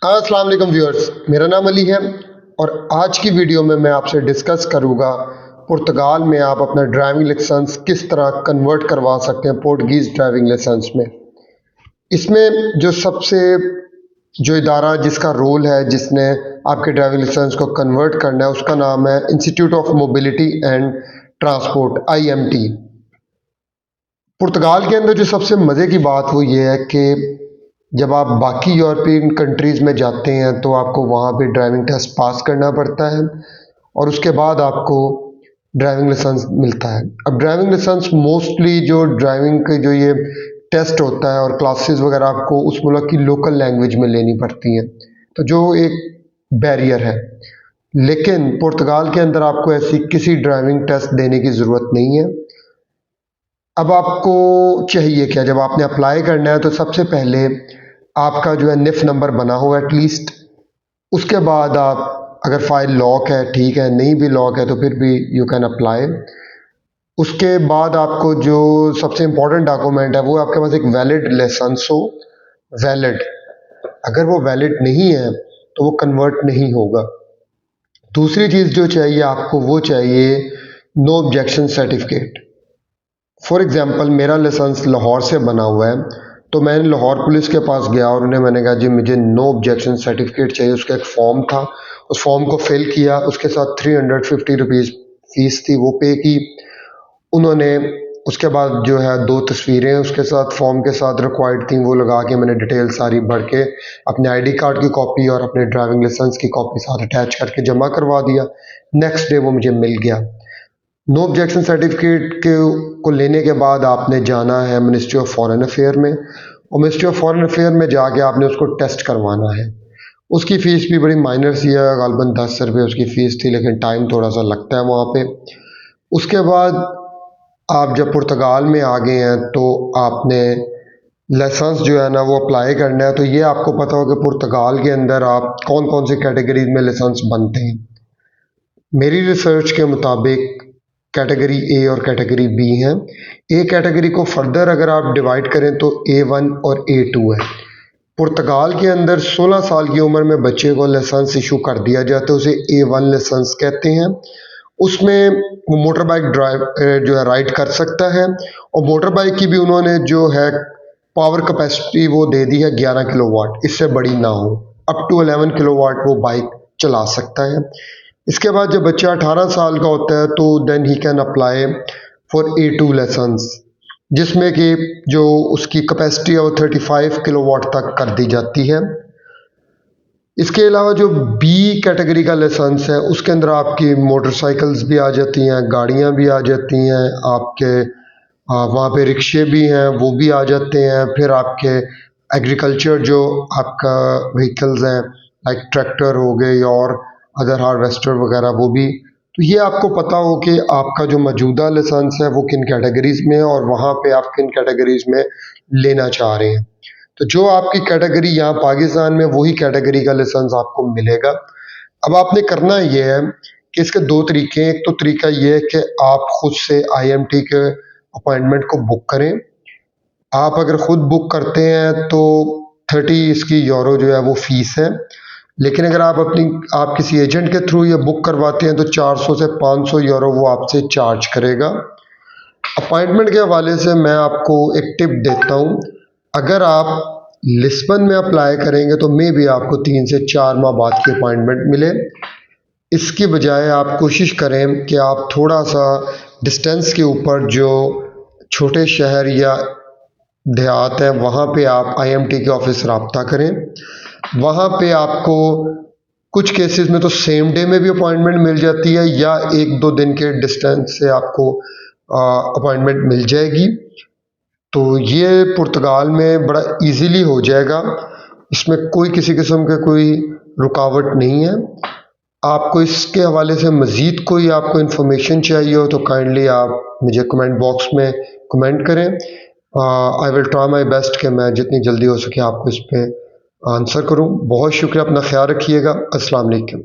अस्सलाम वालेकुम व्यूअर्स, मेरा नाम अली है और आज की वीडियो में मैं आपसे डिस्कस करूँगा पुर्तगाल में आप अपना ड्राइविंग लाइसेंस किस तरह कन्वर्ट करवा सकते हैं पोर्टुगीज़ ड्राइविंग लाइसेंस में। इसमें जो इदारा जिसका रोल है, जिसने आपके ड्राइविंग लाइसेंस को कन्वर्ट करना है, उसका नाम है institute of mobility and transport IMT। पुर्तगाल के अंदर जो सबसे मज़े की बात वो ये है कि जब आप बाकी यूरोपियन कंट्रीज़ में जाते हैं तो आपको वहाँ पे ड्राइविंग टेस्ट पास करना पड़ता है और उसके बाद आपको ड्राइविंग लाइसेंस मिलता है। अब ड्राइविंग लाइसेंस मोस्टली जो ड्राइविंग के जो ये टेस्ट होता है और क्लासेस वगैरह आपको उस मुल्क की लोकल लैंग्वेज में लेनी पड़ती हैं, तो जो एक बैरियर है। लेकिन पुर्तगाल के अंदर आपको ऐसी किसी ड्राइविंग टेस्ट देने की ज़रूरत नहीं है। अब आपको चाहिए क्या, जब आपने अप्लाई करना है तो सबसे पहले आपका जो है निफ नंबर बना हो एटलीस्ट। उसके बाद आप अगर फाइल लॉक है ठीक है, नहीं भी लॉक है तो फिर भी यू कैन अप्लाई। उसके बाद आपको जो सबसे इम्पोर्टेंट डॉक्यूमेंट है वो आपके पास एक वैलिड लाइसेंस हो। वैलिड, अगर वो वैलिड नहीं है तो वो कन्वर्ट नहीं होगा। दूसरी चीज़ जो चाहिए आपको वो चाहिए no objection certificate. For example मेरा लाइसेंस लाहौर से बना हुआ है, तो मैंने लाहौर पुलिस के पास गया और मैंने कहा जी मुझे नो ऑब्जेक्शन सर्टिफिकेट चाहिए। उसका एक फॉर्म था, उस फॉर्म को फिल किया, उसके साथ 350 रुपीज़ फ़ीस थी, वो पे की उन्होंने। उसके बाद जो है 2 तस्वीरें उसके साथ फॉर्म के साथ रिक्वायर्ड थी, वो लगा के मैंने डिटेल सारी भर के अपने ID कार्ड की कॉपी और अपने ड्राइविंग लाइसेंस की कॉपी साथ अटैच करके जमा करवा दिया। नेक्स्ट डे वो मुझे मिल गया। नो ऑब्जेक्शन सर्टिफिकेट को लेने के बाद आपने जाना है मिनिस्ट्री ऑफ फॉरेन अफेयर में, और मिनिस्ट्री ऑफ फॉरेन अफेयर में जाके आपने उसको टेस्ट करवाना है। उसकी फ़ीस भी बड़ी माइनर सी है, ग़ालिबन 10 रुपये उसकी फ़ीस थी, लेकिन टाइम थोड़ा सा लगता है वहाँ पे। उसके बाद आप जब पुर्तगाल में आ गए हैं तो आपने लाइसेंस जो है ना वो अप्लाई करना है। तो ये आपको पता हो कि पुर्तगाल के अंदर आप कौन कौन सी कैटेगरीज में लाइसेंस बनते हैं। मेरी रिसर्च के मुताबिक कैटेगरी A और कैटेगरी B हैं। A कैटेगरी को फर्दर अगर आप डिवाइड करें तो A1 और A2 है। पुर्तगाल के अंदर 16 साल की उम्र में बच्चे को लाइसेंस इशू कर दिया जाता है, उसे A1 लाइसेंस कहते हैं। उसमें वो मोटर बाइक जो है राइड कर सकता है, और मोटर बाइक की भी उन्होंने जो है पावर कैपेसिटी वो दे दी है 11 किलोवाट, इससे बड़ी ना हो। अप टू 11 किलोवाट वो बाइक चला सकता है। इसके बाद जब बच्चा 18 साल का होता है तो then he can apply for A2 license, जिसमें कि जो उसकी कैपेसिटी है वो 35 किलोवाट तक कर दी जाती है। इसके अलावा जो B कैटेगरी का लाइसेंस है उसके अंदर आपकी मोटरसाइकिल्स भी आ जाती हैं, गाड़ियाँ भी आ जाती हैं, आपके वहाँ पे रिक्शे भी हैं वो भी आ जाते हैं। फिर आपके एग्रीकल्चर जो आपका व्हीकल्स हैं लाइक ट्रैक्टर हो गए और अदर हार्वेस्टर वगैरह वो भी। तो ये आपको पता हो कि आपका जो मौजूदा लाइसेंस है वो किन कैटेगरीज़ में है और वहाँ पे आप किन कैटेगरीज़ में लेना चाह रहे हैं। तो जो आपकी कैटेगरी यहाँ पाकिस्तान में वही कैटेगरी का लाइसेंस आपको मिलेगा। अब आपने करना ये है कि इसके 2 तरीके हैं। एक तो तरीका ये है कि आप खुद से IMT के अपॉइंटमेंट को बुक करें। आप अगर खुद बुक करते हैं तो 30 इसकी यूरो जो है वो फ़ीस है, लेकिन अगर आप किसी एजेंट के थ्रू ये बुक करवाते हैं तो 400 से 500 यूरो वो आपसे चार्ज करेगा। अपॉइंटमेंट के हवाले से मैं आपको एक टिप देता हूँ, अगर आप लिस्बन में अप्लाई करेंगे तो मे बी आपको 3 से 4 माह बाद की अपॉइंटमेंट मिले। इसकी बजाय आप कोशिश करें कि आप थोड़ा सा डिस्टेंस के ऊपर जो छोटे शहर या देहात हैं वहाँ पे आप IMT के ऑफिस से रब्ता करें। वहाँ पे आपको कुछ केसेस में तो सेम डे में भी अपॉइंटमेंट मिल जाती है या 1-2 दिन के डिस्टेंस से आपको अपॉइंटमेंट मिल जाएगी। तो ये पुर्तगाल में बड़ा इजीली हो जाएगा, इसमें कोई किसी किस्म का कोई रुकावट नहीं है। आपको इसके हवाले से मज़ीद कोई आपको इन्फॉर्मेशन चाहिए हो तो काइंडली आप मुझे कमेंट बॉक्स में कमेंट करें। I will try my best कि मैं जितनी जल्दी हो सके आपको इस पर आंसर करूं। बहुत शुक्रिया, अपना ख्याल रखिएगा। अस्सलाम वालेकुम।